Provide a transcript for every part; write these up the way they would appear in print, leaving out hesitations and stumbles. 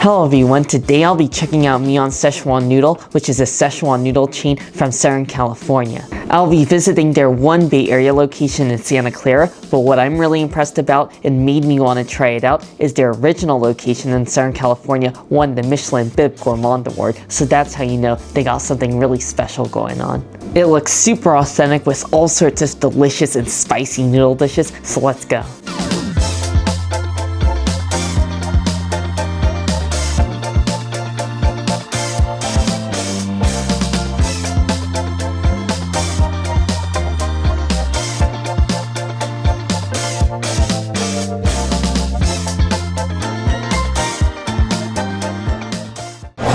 Hello everyone, today I'll be checking out Mian Sichuan Noodle, which is a Sichuan noodle chain from Southern California. I'll be visiting their one Bay Area location in Santa Clara, but what I'm really impressed about and made me want to try it out is their original location in Southern California won the Michelin Bib Gourmand Award, so that's how you know they got something really special going on. It looks super authentic with all sorts of delicious and spicy noodle dishes, so let's go.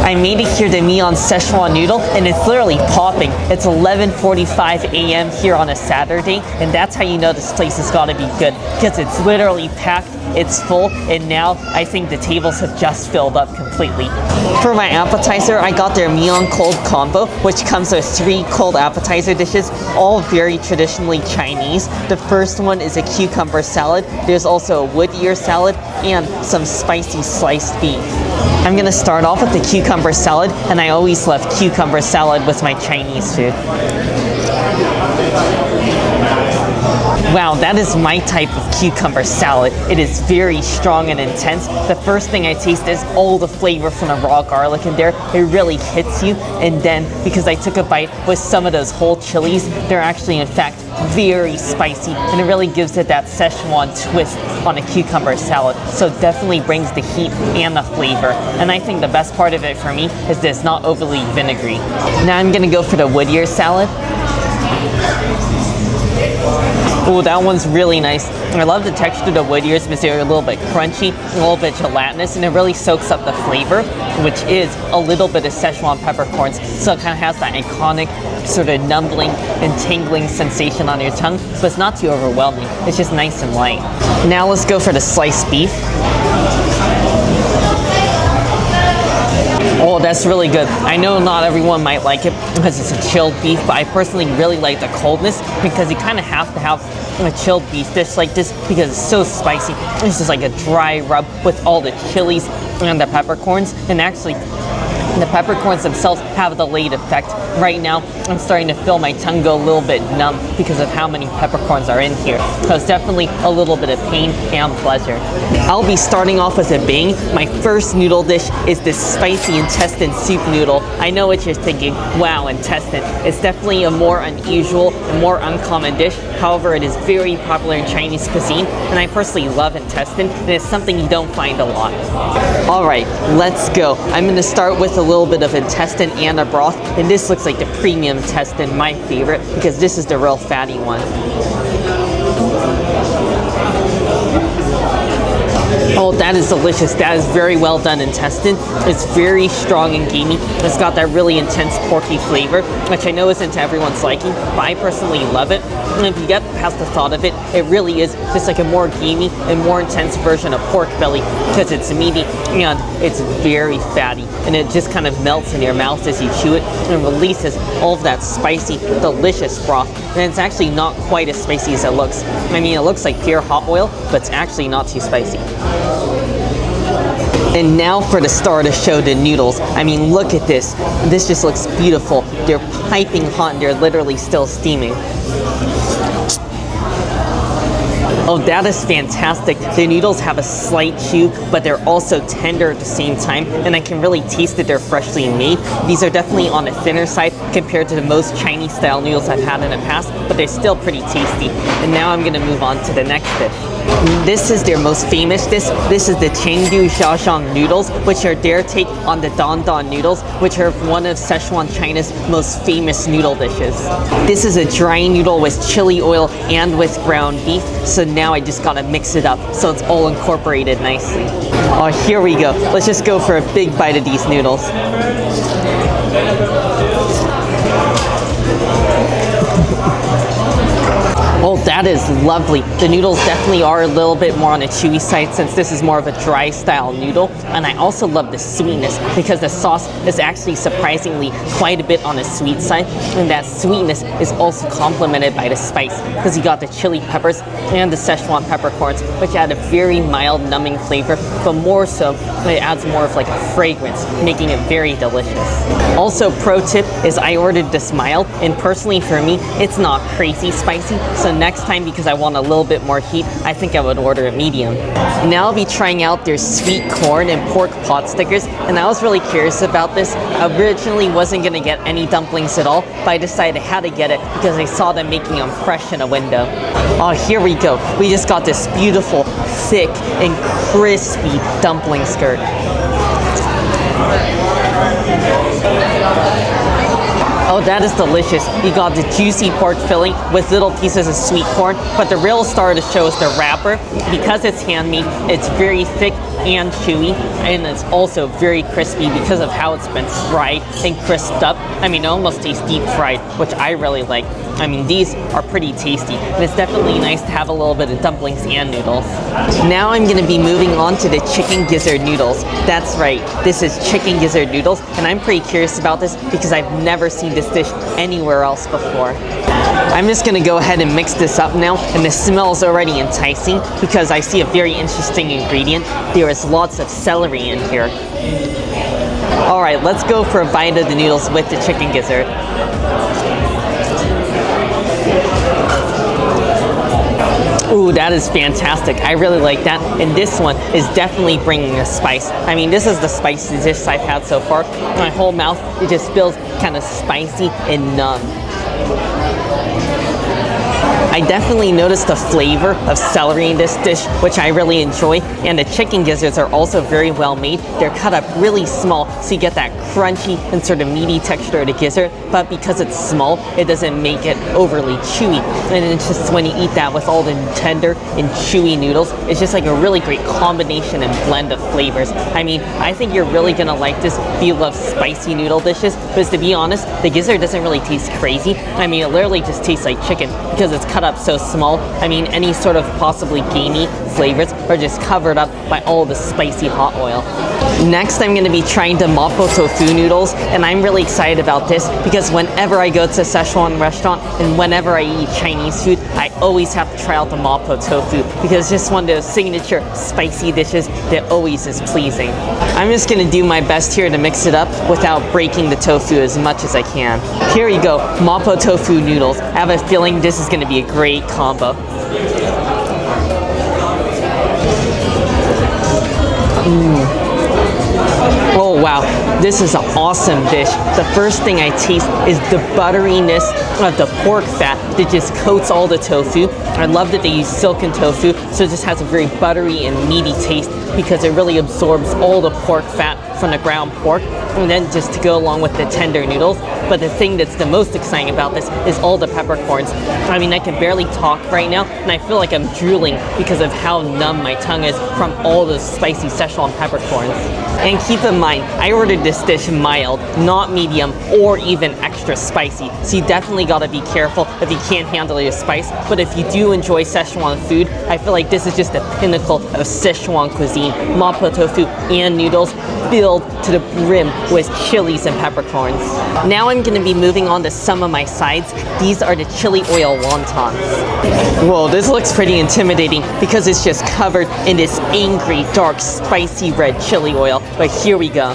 I made it here to Mian Sichuan Noodle and it's literally popping. It's 11:45 a.m. here on a Saturday, and that's how you know this place has got to be good, because it's literally packed, it's full, and now I think the tables have just filled up completely. For my appetizer, I got their Mian cold combo, which comes with 3 cold appetizer dishes, all very traditionally Chinese. The first one is a cucumber salad. There's also a wood ear salad and some spicy sliced beef. I'm gonna start off with the cucumber salad, and I always love cucumber salad with my Chinese food. Wow, that is my type of cucumber salad. It is very strong and intense. The first thing I taste is all the flavor from the raw garlic in there. It really hits you, and then because I took a bite with some of those whole chilies, they're actually in fact very spicy, and it really gives it that Szechuan twist on a cucumber salad. So it definitely brings the heat and the flavor. And I think the best part of it for me is that it's not overly vinegary. Now I'm gonna go for the wood ear salad. Oh, that one's really nice. I love the texture of the wood ears because they're a little bit crunchy, a little bit gelatinous, and it really soaks up the flavor, which is a little bit of Szechuan peppercorns. So it kind of has that iconic sort of numbling and tingling sensation on your tongue, but it's not too overwhelming. It's just nice and light. Now let's go for the sliced beef. Oh, that's really good. I know not everyone might like it because it's a chilled beef, but I personally really like the coldness because you kind of have to have a chilled beef dish like this because it's so spicy. It's just like a dry rub with all the chilies and the peppercorns, and actually the peppercorns themselves have a delayed effect. Right now, I'm starting to feel my tongue go a little bit numb because of how many peppercorns are in here. So it's definitely a little bit of pain and pleasure. I'll be starting off with a bang. My first noodle dish is this spicy intestine soup noodle. I know what you're thinking, wow, intestine. It's definitely a more unusual and more uncommon dish. However, it is very popular in Chinese cuisine, and I personally love intestine, and it's something you don't find a lot. All right, let's go. I'm gonna start with a little bit of intestine and a broth, and this looks like the premium intestine, my favorite, because this is the real fatty one. Oh, that is delicious. That is very well done intestine. It's very strong and gamey. It's got that really intense porky flavor, which I know isn't to everyone's liking, but I personally love it. And if you get past the thought of it, it really is just like a more gamey and more intense version of pork belly, because it's meaty and it's very fatty, and it just kind of melts in your mouth as you chew it and releases all of that spicy, delicious broth. And it's actually not quite as spicy as it looks. I mean, it looks like pure hot oil, but it's actually not too spicy. And now for the star of the show, the noodles. I mean, look at this. This just looks beautiful. They're piping hot and they're literally still steaming. Oh, that is fantastic. The noodles have a slight chew, but they're also tender at the same time, and I can really taste that they're freshly made. These are definitely on the thinner side compared to the most Chinese-style noodles I've had in the past, but they're still pretty tasty. And now I'm gonna move on to the next dish. This is their most famous dish. This is the Chengdu Xiaoxiang noodles, which are their take on the Don Don noodles, which are one of Sichuan China's most famous noodle dishes. This is a dry noodle with chili oil and with ground beef, so now I just gotta mix it up so it's all incorporated nicely. Oh, here we go. Let's just go for a big bite of these noodles. Oh, that is lovely. The noodles definitely are a little bit more on the chewy side since this is more of a dry style noodle. And I also love the sweetness because the sauce is actually surprisingly quite a bit on the sweet side. And that sweetness is also complemented by the spice because you got the chili peppers and the Sichuan peppercorns, which add a very mild numbing flavor, but more so it adds more of like a fragrance, making it very delicious. Also, pro tip is I ordered this mild, and personally for me, it's not crazy spicy. So next time, because I want a little bit more heat, I think I would order a medium. Now I'll be trying out their sweet corn and pork pot stickers, and I was really curious about this. I originally wasn't gonna get any dumplings at all, but I decided I had to get it because I saw them making them fresh in a window. Oh, here we go. We just got this beautiful, thick, and crispy dumpling skirt. Oh, that is delicious. You got the juicy pork filling with little pieces of sweet corn, but the real star of the show is the wrapper. Because it's handmade, it's very thick and chewy, and it's also very crispy because of how it's been fried and crisped up. I mean, it almost tastes deep fried, which I really like. I mean, these are pretty tasty, and it's definitely nice to have a little bit of dumplings and noodles. Now I'm gonna be moving on to the chicken gizzard noodles. That's right, this is chicken gizzard noodles, and I'm pretty curious about this because I've never seen this dish anywhere else before. I'm just gonna go ahead and mix this up now, and the smell is already enticing because I see a very interesting ingredient. There is lots of celery in here. All right, let's go for a bite of the noodles with the chicken gizzard. Ooh, that is fantastic. I really like that. And this one is definitely bringing a spice. I mean, this is the spiciest dish I've had so far. My whole mouth, it just feels kind of spicy and numb. I definitely noticed the flavor of celery in this dish, which I really enjoy, and the chicken gizzards are also very well made. They're cut up really small, so you get that crunchy and sort of meaty texture of the gizzard, but because it's small, it doesn't make it overly chewy. And it's just when you eat that with all the tender and chewy noodles, it's just like a really great combination and blend of flavors. I mean, I think you're really gonna like this if you love spicy noodle dishes, because to be honest, the gizzard doesn't really taste crazy. I mean, it literally just tastes like chicken because it's cut up so small. I mean, any sort of possibly gamey flavors are just covered up by all the spicy hot oil. Next, I'm going to be trying the Mapo tofu noodles, and I'm really excited about this because whenever I go to a Sichuan restaurant and whenever I eat Chinese food, I always have to try out the Mapo tofu because it's just one of those signature spicy dishes that always is pleasing. I'm just going to do my best here to mix it up without breaking the tofu as much as I can. Here you go, Mapo tofu noodles. I have a feeling this is going to be a great combo. Oh wow, this is an awesome dish. The first thing I taste is the butteriness of the pork fat that just coats all the tofu. I love that they use silken tofu, so it just has a very buttery and meaty taste because it really absorbs all the pork fat from the ground pork, and then just to go along with the tender noodles. But the thing that's the most exciting about this is all the peppercorns. I mean, I can barely talk right now, and I feel like I'm drooling because of how numb my tongue is from all those spicy Sichuan peppercorns. And keep in mind, I ordered this dish mild, not medium or even extra spicy. So you definitely gotta be careful if you can't handle your spice. But if you do enjoy Sichuan food, I feel like this is just the pinnacle of Sichuan cuisine. Mapo tofu and noodles filled to the brim with chilies and peppercorns. Now I'm gonna be moving on to some of my sides. These are the chili oil wontons. Whoa, this looks pretty intimidating because it's just covered in this angry, dark, spicy red chili oil. But here we go.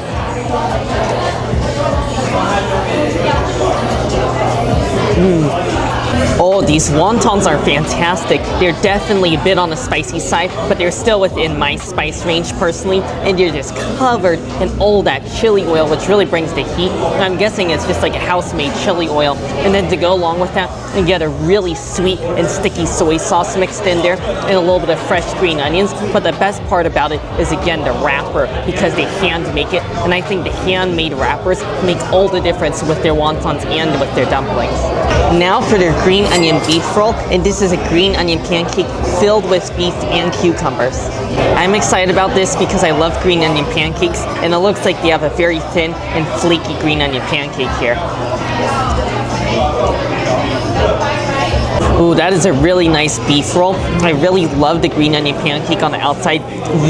Oh, these wontons are fantastic. They're definitely a bit on the spicy side, but they're still within my spice range personally, and they're just covered in all that chili oil, which really brings the heat. I'm guessing it's just like a house-made chili oil, and then to go along with that, you get a really sweet and sticky soy sauce mixed in there, and a little bit of fresh green onions. But the best part about it is, again, the wrapper, because they hand make it, and I think the handmade wrappers make all the difference with their wontons and with their dumplings. Now for their green onion beef roll, and this is a green onion pancake filled with beef and cucumbers. I'm excited about this because I love green onion pancakes, and it looks like they have a very thin and flaky green onion pancake here. Ooh, that is a really nice beef roll. I really love the green onion pancake on the outside.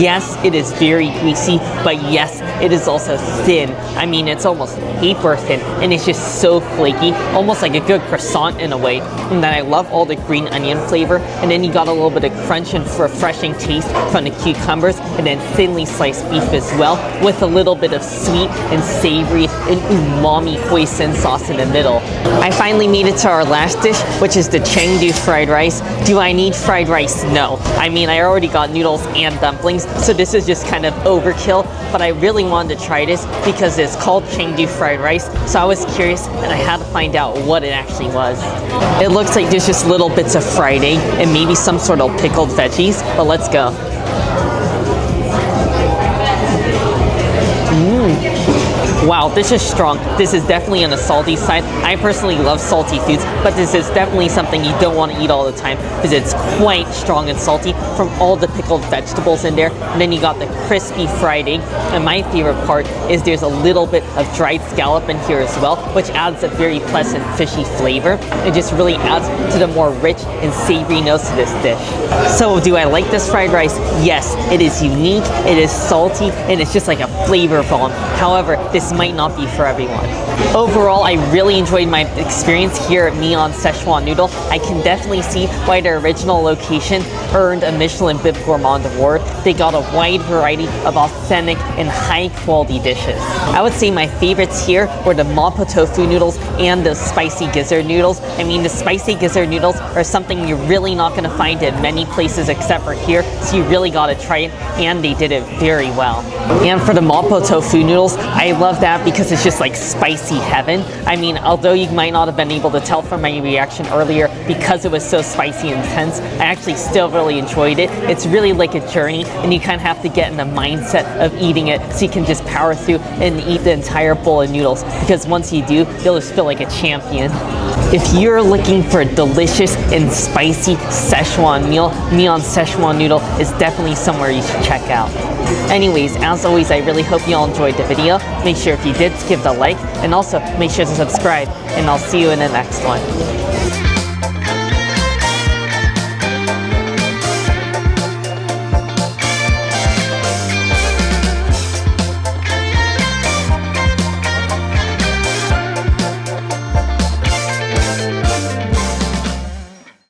Yes, it is very greasy, but yes, it is also thin. I mean, it's almost paper thin, and it's just so flaky, almost like a good croissant in a way. And then I love all the green onion flavor, and then you got a little bit of crunch and refreshing taste from the cucumbers, and then thinly sliced beef as well, with a little bit of sweet and savory and umami hoisin sauce in the middle. I finally made it to our last dish, which is the Chengdu fried rice. Do I need fried rice? No. I mean, I already got noodles and dumplings, so this is just kind of overkill, but I really wanted to try this because it's called Chengdu fried rice, so I was curious and I had to find out what it actually was. It looks like there's just little bits of fried egg and maybe some sort of pickled veggies, but let's go. Wow, this is strong. This is definitely on the salty side. I personally love salty foods, but this is definitely something you don't want to eat all the time because it's quite strong and salty from all the pickled vegetables in there. And then you got the crispy fried egg. And my favorite part is there's a little bit of dried scallop in here as well, which adds a very pleasant fishy flavor. It just really adds to the more rich and savory notes to this dish. So do I like this fried rice? Yes, it is unique, it is salty, and it's just like a flavor bomb. However, this might not be for everyone. Overall, I really enjoyed my experience here at Mian Sichuan Noodle. I can definitely see why their original location earned a Michelin Bib Gourmand award. They got a wide variety of authentic and high quality dishes. I would say my favorites here were the Mapo tofu noodles and the spicy gizzard noodles. I mean, the spicy gizzard noodles are something you're really not going to find in many places except for here, so you really got to try it, and they did it very well. And for the Mapo tofu noodles, I love that because it's just like spicy heaven. I mean, although you might not have been able to tell from my reaction earlier because it was so spicy and intense, I actually still really enjoyed it. It's really like a journey, and you kind of have to get in the mindset of eating it so you can just power through and eat the entire bowl of noodles, because once you do, you'll just feel like a champion. If you're looking for a delicious and spicy Szechuan meal, Mian Sichuan Noodle is definitely somewhere you should check out. Anyways, as always, I really hope you all enjoyed the video. Make sure if you did, give it a like, and also make sure to subscribe, and I'll see you in the next one.